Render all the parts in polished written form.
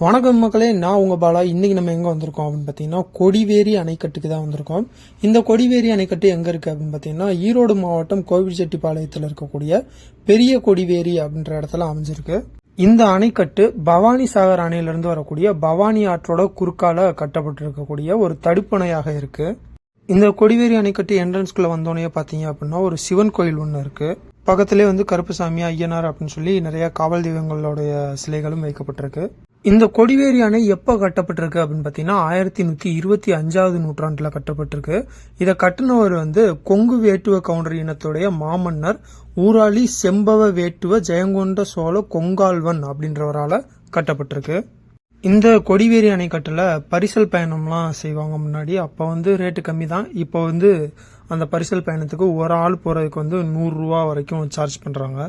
வணக்கம் மக்களே, நான் உங்க பாலா. இன்னைக்கு நம்ம எங்க வந்திருக்கோம் அப்படின்னு பாத்தீங்கன்னா கொடிவேரி அணைக்கட்டுக்கு தான் வந்திருக்கோம். இந்த கொடிவேரி அணைக்கட்டு எங்க இருக்கு அப்படின்னு பாத்தீங்கன்னா ஈரோடு மாவட்டம் கோவில்செட்டிப்பாளையத்தில் இருக்கக்கூடிய பெரிய கொடிவேரி அப்படின்ற இடத்துல அமைஞ்சிருக்கு. இந்த அணைக்கட்டு பவானி சாகர் அணையிலிருந்து வரக்கூடிய பவானி ஆற்றோட குறுக்கால கட்டப்பட்டு இருக்கக்கூடிய ஒரு தடுப்பணையாக இருக்கு. இந்த கொடிவேரி அணைக்கட்டு என்ட்ரன்ஸ்குள்ள வந்தோடனே பாத்தீங்க அப்படின்னா ஒரு சிவன் கோயில் ஒன்று இருக்கு. பக்கத்திலே கருப்புசாமி, ஐயனார் அப்படின்னு சொல்லி நிறைய காவல் தெய்வங்களுடைய சிலைகளும் வைக்கப்பட்டிருக்கு. இந்த கொடிவேரி அணை எப்போ கட்டப்பட்டிருக்கு அப்படின்னு பார்த்தீங்கன்னா 1125வது நூற்றாண்டில் கட்டப்பட்டிருக்கு. இதை கட்டினவர் கொங்கு வேட்டுவ கவுண்டர் இனத்துடைய மாமன்னர் ஊராளி செம்பவ வேட்டுவ ஜெயங்கொண்ட சோழ கொங்கால்வன் அப்படின்றவரால் கட்டப்பட்டிருக்கு. இந்த கொடிவேரி அணைக்கட்டில் பரிசல் பயணம்லாம் செய்வாங்க முன்னாடி. அப்போ ரேட்டு கம்மி தான். இப்போ அந்த பரிசல் பயணத்துக்கு ஒரு ஆள் போகிறதுக்கு 100 ரூபா வரைக்கும் சார்ஜ் பண்ணுறாங்க.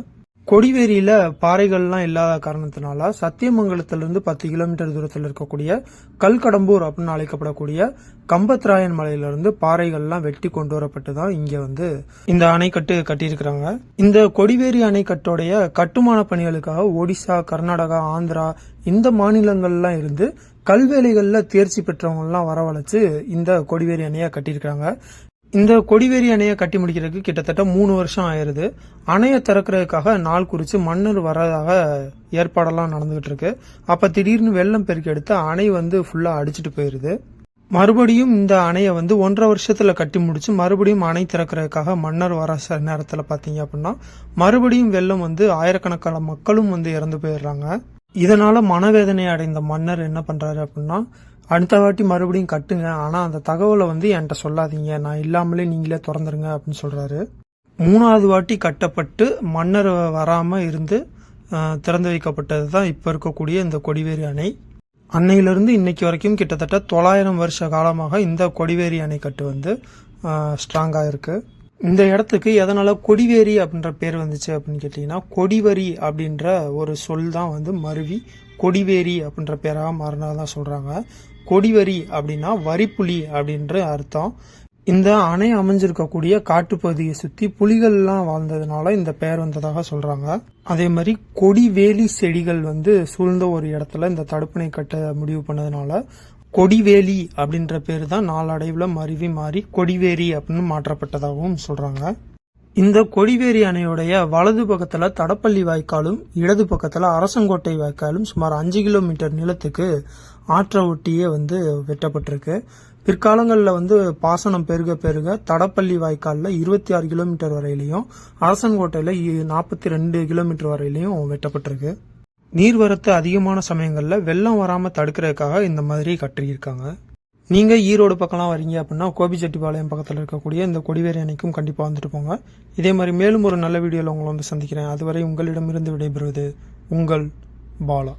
கொடிவேரியில பாறைகள்லாம் இல்லாத காரணத்தினால சத்தியமங்கலத்திலிருந்து 10 கிலோமீட்டர் தூரத்தில் இருக்கக்கூடிய கல்கடம்பூர் அப்படின்னு அழைக்கப்படக்கூடிய கம்பத்ராயன் மலையிலிருந்து பாறைகள்லாம் வெட்டி கொண்டு வரப்பட்டு தான் இங்க இந்த அணைக்கட்டு கட்டியிருக்கிறாங்க. இந்த கொடிவேரி அணைக்கட்டோடைய கட்டுமான பணிகளுக்காக ஒடிசா, கர்நாடகா, ஆந்திரா இந்த மாநிலங்கள்லாம் இருந்து கல்வேலைகள்ல தேர்ச்சி பெற்றவங்க எல்லாம் வரவழைச்சு இந்த கொடிவேரி அணையை கட்டியிருக்காங்க. இந்த கொடிவேரி அணையை கட்டி முடிக்கிறதுக்கு கிட்டத்தட்ட 3 வருஷம் ஆயிருது. அணையை திறக்கிறதுக்காக நாள் குறிச்சு மன்னர் வரதாக ஏற்பாடெல்லாம் நடந்துகிட்டு இருக்கு. அப்ப திடீர்னு வெள்ளம் பெருக்கி எடுத்து அணை ஃபுல்லா அடிச்சுட்டு போயிருது. மறுபடியும் இந்த அணையை 1.5 வருஷத்துல கட்டி முடிச்சு மறுபடியும் அணை திறக்கிறதுக்காக மன்னர் வர நேரத்துல பாத்தீங்க அப்படின்னா மறுபடியும் வெள்ளம் ஆயிரக்கணக்கான மக்களும் இறந்து போயிடுறாங்க. இதனால மனவேதனை அடைந்த மன்னர் என்ன பண்றாரு அப்படின்னா, அடுத்த வாட்டி மறுபடியும் கட்டுங்க, ஆனா அந்த தகவலை என்கிட்ட சொல்லாதீங்க, நான் இல்லாமலே நீங்களே திறந்துருங்க அப்படின்னு சொல்றாரு. 3வது வாட்டி கட்டப்பட்டு மன்னர் வராம இருந்து திறந்து வைக்கப்பட்டது தான் இப்ப இருக்கக்கூடிய இந்த கொடிவேரி அணை. அன்னையிலிருந்து இன்னைக்கு வரைக்கும் கிட்டத்தட்ட 900 வருஷ காலமாக இந்த கொடிவேரி அணைக்கட்டு ஸ்ட்ராங்கா இருக்கு. இந்த இடத்துக்கு எதனால கொடிவேரி அப்படின்ற பேர் வந்துச்சு அப்படின்னு கேட்டீங்கன்னா, கொடிவரி அப்படின்ற ஒரு சொல் தான் மருவி கொடிவேரி அப்படின்ற பேராக மாறினதான் சொல்றாங்க. கொடிவரி அப்படின்னா வரிப்புலி அப்படின்ற அர்த்தம். இந்த அணை அமைஞ்சிருக்கக்கூடிய காட்டுப்பகுதியை சுத்தி புலிகள்லாம் வாழ்ந்ததுனால இந்த பெயர் வந்ததாக சொல்றாங்க. அதே மாதிரி கொடிவேலி செடிகள் சூழ்ந்த ஒரு இடத்துல இந்த தடுப்பணை கட்ட முடிவு பண்ணதுனால கொடிவேலி அப்படின்ற பேர் தான் நாளடைவில் மருவி மாறி கொடிவேரி அப்படின்னு மாற்றப்பட்டதாகவும் சொல்றாங்க. இந்த கொடிவேரி அணையுடைய வலது பக்கத்துல தடப்பள்ளி வாய்க்காலும் இடது பக்கத்துல அரசங்கோட்டை வாய்க்காலும் சுமார் 5 கிலோமீட்டர் நிலத்துக்கு ஆற்ற ஒட்டியே வெட்டப்பட்டிருக்கு. பிற்காலங்களில் பாசனம் பெருக பெருக தடப்பள்ளி வாய்க்காலில் 26 கிலோமீட்டர் வரையிலையும் அரசன்கோட்டையில் 42 கிலோமீட்டர் வரையிலையும் வெட்டப்பட்டிருக்கு. நீர்வரத்து அதிகமான சமயங்களில் வெள்ளம் வராமல் தடுக்கிறதுக்காக இந்த மாதிரி கட்டியிருக்காங்க. நீங்க ஈரோடு பக்கம்லாம் வரீங்க அப்படின்னா கோபிச்செட்டிப்பாளையம் பக்கத்தில் இருக்கக்கூடிய இந்த கொடிவேரி அணைக்கும் கண்டிப்பாக வந்துட்டு போங்க. இதே மாதிரி மேலும் ஒரு நல்ல வீடியோவில் உங்களை சந்திக்கிறேன். அதுவரை உங்களிடமிருந்து விடைபெறுவது உங்கள் பாலா.